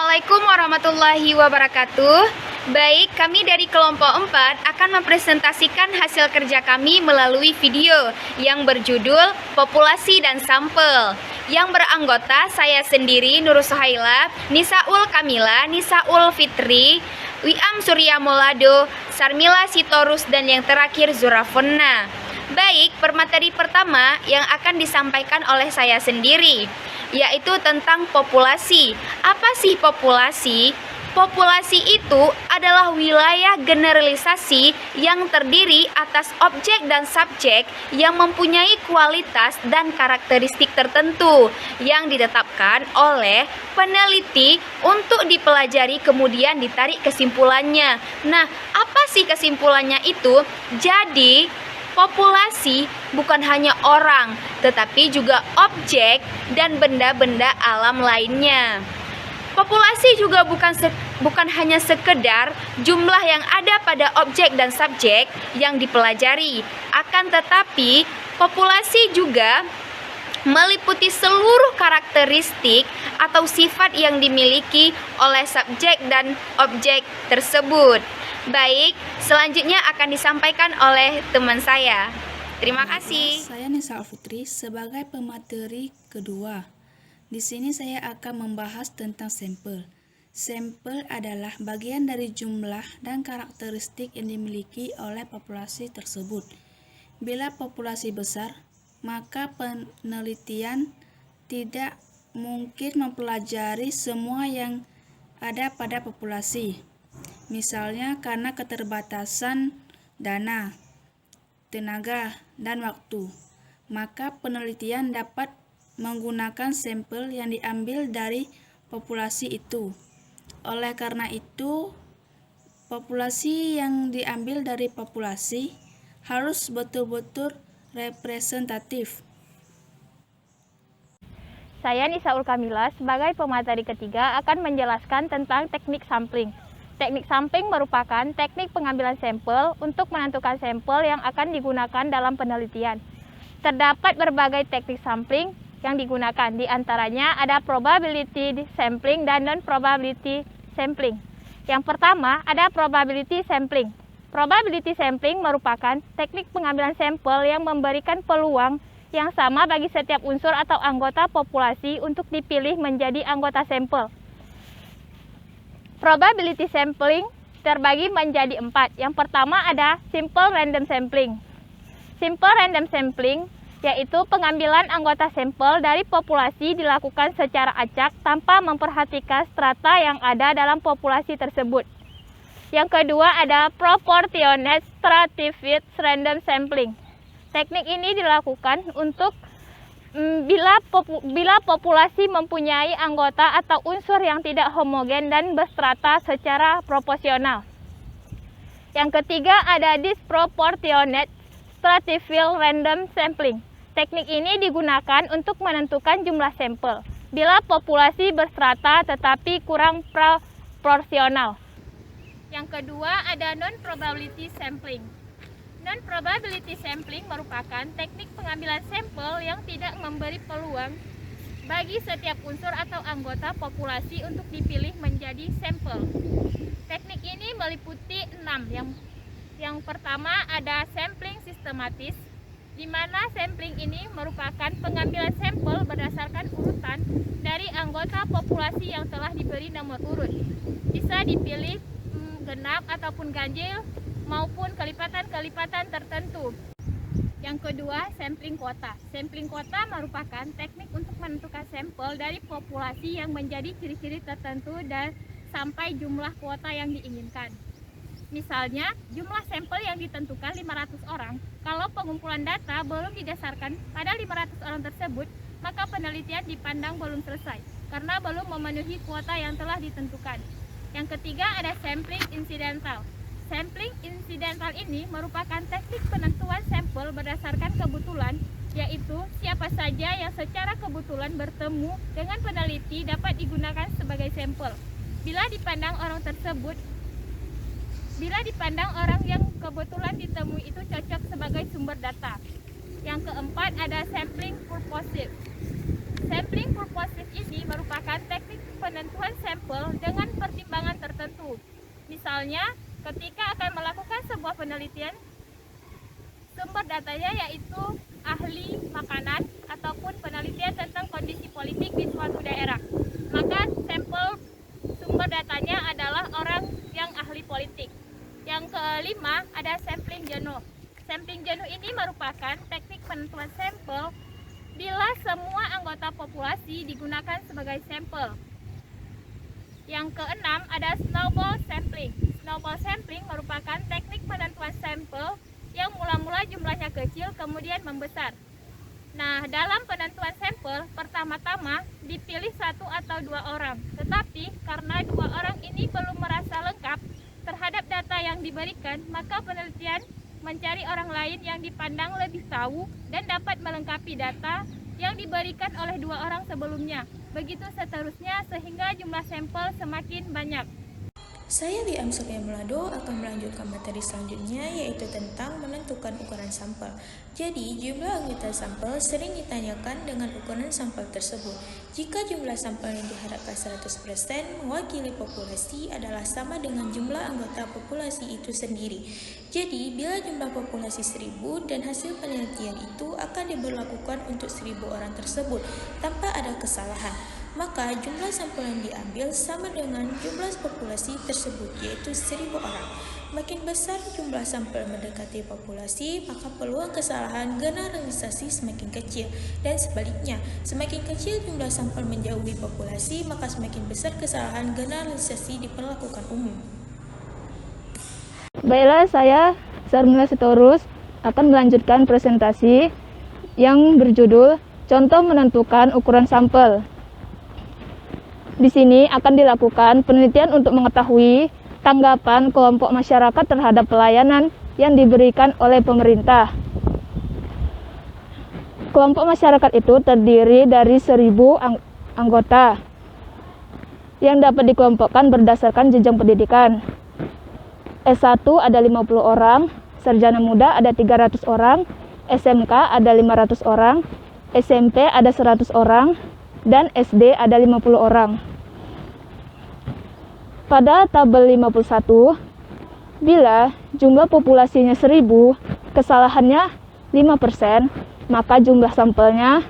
Assalamualaikum warahmatullahi wabarakatuh. Baik, kami dari kelompok 4 akan mempresentasikan hasil kerja kami melalui video yang berjudul Populasi dan Sampel, yang beranggota saya sendiri, Nurul Suhaila, Nisaul Kamila, Nisaul Fitri, Wiam Surya Molado, Sarmila Sitorus, dan yang terakhir Zurafonna. Baik, materi pertama yang akan disampaikan oleh saya sendiri, yaitu tentang populasi. Apa sih populasi? Populasi itu adalah wilayah generalisasi yang terdiri atas objek dan subjek yang mempunyai kualitas dan karakteristik tertentu yang ditetapkan oleh peneliti untuk dipelajari kemudian ditarik kesimpulannya. Nah, apa sih kesimpulannya itu? Jadi, populasi bukan hanya orang, tetapi juga objek dan benda-benda alam lainnya. Populasi juga bukan hanya sekedar jumlah yang ada pada objek dan subjek yang dipelajari, akan tetapi populasi juga meliputi seluruh karakteristik atau sifat yang dimiliki oleh subjek dan objek tersebut. Baik, selanjutnya akan disampaikan oleh teman saya. Terima kasih. Saya Nisaul Fitri sebagai pemateri kedua. Di sini saya akan membahas tentang sampel. Sampel adalah bagian dari jumlah dan karakteristik yang dimiliki oleh populasi tersebut. Bila populasi besar, maka penelitian tidak mungkin mempelajari semua yang ada pada populasi. Misalnya karena keterbatasan dana, tenaga, dan waktu, maka penelitian dapat menggunakan sampel yang diambil dari populasi itu. Oleh karena itu, populasi yang diambil dari populasi harus betul-betul representatif. Saya Nisaul Kamila sebagai pemateri ketiga akan menjelaskan tentang teknik sampling. Teknik sampling merupakan teknik pengambilan sampel untuk menentukan sampel yang akan digunakan dalam penelitian. Terdapat berbagai teknik sampling yang digunakan, di antaranya ada probability sampling dan non-probability sampling. Yang pertama ada probability sampling. Probability sampling merupakan teknik pengambilan sampel yang memberikan peluang yang sama bagi setiap unsur atau anggota populasi untuk dipilih menjadi anggota sampel. Probability sampling terbagi menjadi 4. Yang pertama ada simple random sampling. Simple random sampling yaitu pengambilan anggota sampel dari populasi dilakukan secara acak tanpa memperhatikan strata yang ada dalam populasi tersebut. Yang kedua ada proportionate stratified random sampling. Teknik ini dilakukan untuk bila populasi mempunyai anggota atau unsur yang tidak homogen dan berstrata secara proporsional. Yang ketiga ada disproportionate stratified random sampling. Teknik ini digunakan untuk menentukan jumlah sampel bila populasi berstrata tetapi kurang proporsional. Yang kedua ada non-probability sampling. Non-probability sampling merupakan teknik pengambilan sampel yang tidak memberi peluang bagi setiap unsur atau anggota populasi untuk dipilih menjadi sampel. Teknik ini meliputi 6. Yang pertama ada sampling sistematis, di mana sampling ini merupakan pengambilan sampel berdasarkan urutan dari anggota populasi yang telah diberi nomor urut. Bisa dipilih genap ataupun ganjil maupun kelipatan-kelipatan tertentu. Yang kedua, sampling kuota. Sampling kuota merupakan teknik untuk menentukan sampel dari populasi yang menjadi ciri-ciri tertentu dan sampai jumlah kuota yang diinginkan. Misalnya, jumlah sampel yang ditentukan 500 orang. Kalau pengumpulan data belum didasarkan pada 500 orang tersebut, maka penelitian dipandang belum selesai karena belum memenuhi kuota yang telah ditentukan. Yang ketiga ada sampling insidental. Sampling insidental ini merupakan teknik penentuan sampel berdasarkan kebetulan, yaitu siapa saja yang secara kebetulan bertemu dengan peneliti dapat digunakan sebagai sampel. Bila dipandang orang yang kebetulan ditemui itu cocok sebagai sumber data. Yang keempat ada sampling purposive. Sampling purposive ini merupakan teknik penentuan sampel dengan pertimbangan tertentu. Misalnya, ketika akan melakukan sebuah penelitian, sumber datanya yaitu ahli makanan ataupun penelitian tentang kondisi politik di suatu daerah. Maka sampel sumber datanya adalah orang yang ahli politik. Yang kelima, ada sampling jenuh. Sampling jenuh ini merupakan teknik penentuan sampel bila semua anggota populasi digunakan sebagai sampel. Yang keenam, ada snowball sampling. Snowball sampling merupakan teknik penentuan sampel yang mula-mula jumlahnya kecil kemudian membesar. Nah, dalam penentuan sampel, pertama-tama dipilih 1 atau 2 orang. Tetapi karena 2 orang ini belum merasa lengkap terhadap data yang diberikan, maka penelitian mencari orang lain yang dipandang lebih tahu dan dapat melengkapi data yang diberikan oleh 2 orang sebelumnya. Begitu seterusnya sehingga jumlah sampel semakin banyak. Saya Liam Surya Mulado akan melanjutkan materi selanjutnya, yaitu tentang menentukan ukuran sampel. Jadi, jumlah anggota sampel sering ditanyakan dengan ukuran sampel tersebut. Jika jumlah sampel yang diharapkan 100% mewakili populasi adalah sama dengan jumlah anggota populasi itu sendiri. Jadi, bila jumlah populasi 1000 dan hasil penelitian itu akan diberlakukan untuk 1000 orang tersebut tanpa ada kesalahan, maka jumlah sampel yang diambil sama dengan jumlah populasi tersebut, yaitu 1000 orang. Makin besar jumlah sampel mendekati populasi, maka peluang kesalahan generalisasi semakin kecil. Dan sebaliknya, semakin kecil jumlah sampel menjauhi populasi, maka semakin besar kesalahan generalisasi diperlakukan umum. Baiklah, saya Sarmila Sitorus akan melanjutkan presentasi yang berjudul Contoh Menentukan Ukuran Sampel. Di sini akan dilakukan penelitian untuk mengetahui tanggapan kelompok masyarakat terhadap pelayanan yang diberikan oleh pemerintah. Kelompok masyarakat itu terdiri dari 1000 anggota yang dapat dikelompokkan berdasarkan jenjang pendidikan. S1 ada 50 orang, sarjana muda ada 300 orang, SMK ada 500 orang, SMP ada 100 orang, dan SD ada 50 orang. Pada tabel 51, bila jumlah populasinya 1000, kesalahannya 5%, maka jumlah sampelnya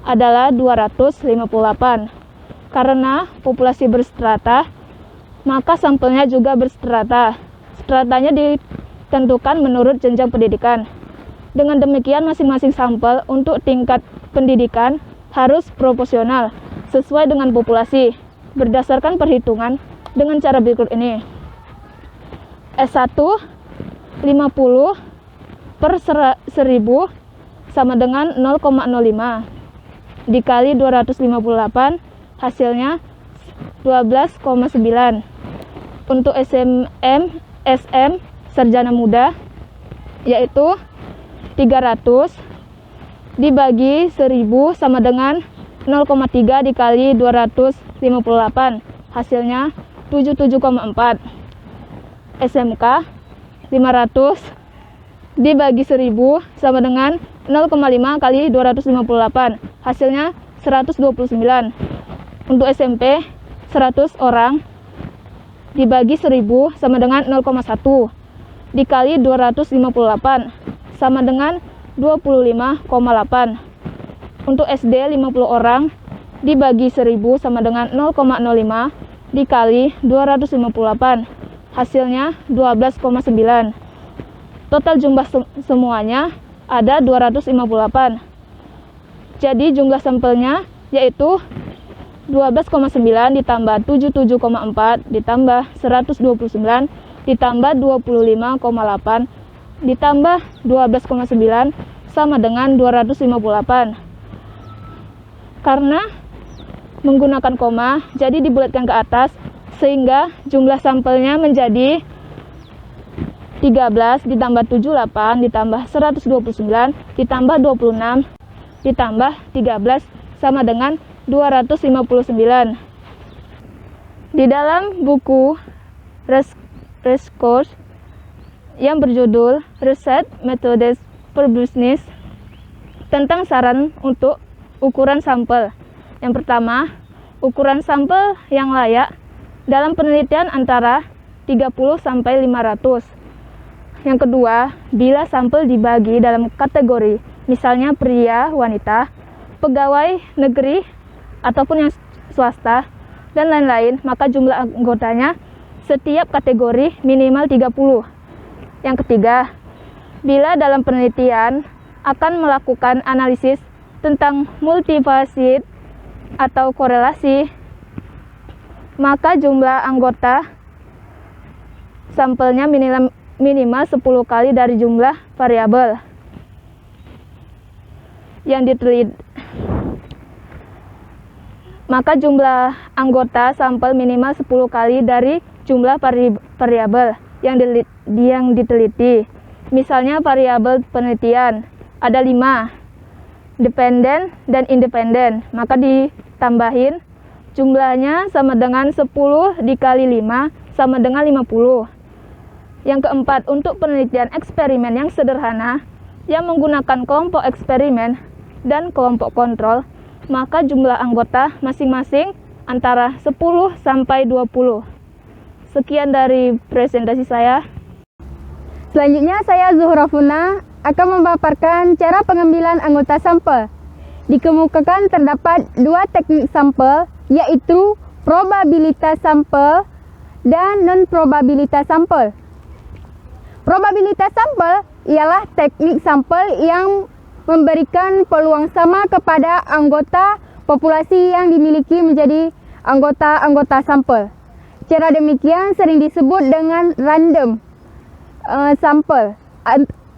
adalah 258. Karena populasi berstrata, maka sampelnya juga berstrata. Stratanya ditentukan menurut jenjang pendidikan. Dengan demikian, masing-masing sampel untuk tingkat pendidikan harus proporsional sesuai dengan populasi berdasarkan perhitungan dengan cara berikut ini. S1 50 per 1000 sama dengan 0,05 dikali 258, hasilnya 12,9. Untuk SM sarjana muda yaitu 300 dibagi 1000 sama dengan 0,3 dikali 258, hasilnya 77,4. SMK 500 dibagi 1000 sama dengan 0,5 kali 258, hasilnya 129. Untuk SMP 100 orang dibagi 1000 sama dengan 0,1 dikali 258 sama dengan 25,8. Untuk SD 50 orang dibagi 1000 sama dengan 0,05 dikali 258, hasilnya 12,9. Total jumlah semuanya ada 258. Jadi jumlah sampelnya yaitu 12,9 ditambah 77,4 ditambah 129 ditambah 25,8 ditambah 12,9 sama dengan 258. Karena menggunakan koma, jadi dibulatkan ke atas sehingga jumlah sampelnya menjadi 13 ditambah 78 ditambah 129 ditambah 26 ditambah 13 sama dengan 259. Di dalam buku Rescourse yang berjudul Research Methods for Business tentang saran untuk ukuran sampel. Yang pertama, ukuran sampel yang layak dalam penelitian antara 30 sampai 500. Yang kedua, bila sampel dibagi dalam kategori, misalnya pria, wanita, pegawai negeri ataupun yang swasta dan lain-lain, maka jumlah anggotanya setiap kategori minimal 30. Yang ketiga, bila dalam penelitian akan melakukan analisis tentang multifasit atau korelasi, maka jumlah anggota sampelnya minimal 10 kali dari jumlah variabel yang diteliti. Maka jumlah anggota sampel minimal 10 kali dari jumlah variabel yang diteliti. Misalnya variabel penelitian ada 5, dependen dan independen, maka ditambahin jumlahnya sama dengan 10 dikali 5 sama dengan 50. Yang keempat, untuk penelitian eksperimen yang sederhana yang menggunakan kelompok eksperimen dan kelompok kontrol, maka jumlah anggota masing-masing antara 10 sampai 20. Sekian dari presentasi saya. Selanjutnya saya Zuhra Funa akan memaparkan cara pengambilan anggota sampel. Dikemukakan terdapat 2 teknik sampel, yaitu probabilitas sampel dan non-probabilitas sampel. Probabilitas sampel ialah teknik sampel yang memberikan peluang sama kepada anggota populasi yang dimiliki menjadi anggota-anggota sampel. Cara demikian sering disebut dengan random sampel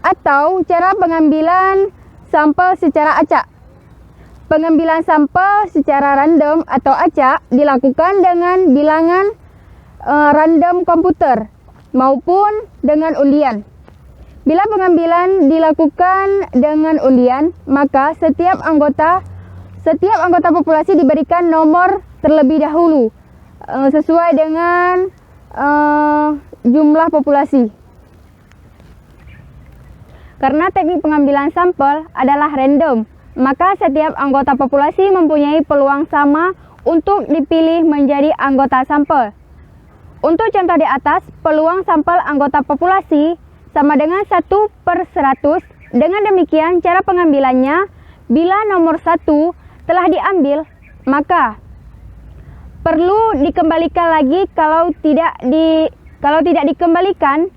atau cara pengambilan sampel secara acak. Pengambilan sampel secara random atau acak dilakukan dengan bilangan random komputer maupun dengan undian. Bila pengambilan dilakukan dengan undian, maka setiap anggota populasi diberikan nomor terlebih dahulu sesuai dengan jumlah populasi. Karena teknik pengambilan sampel adalah random, maka setiap anggota populasi mempunyai peluang sama untuk dipilih menjadi anggota sampel. Untuk contoh di atas, peluang sampel anggota populasi sama dengan 1/100. Dengan demikian, cara pengambilannya, bila nomor 1 telah diambil, maka perlu dikembalikan lagi. Kalau tidak dikembalikan,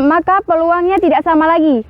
maka peluangnya tidak sama lagi.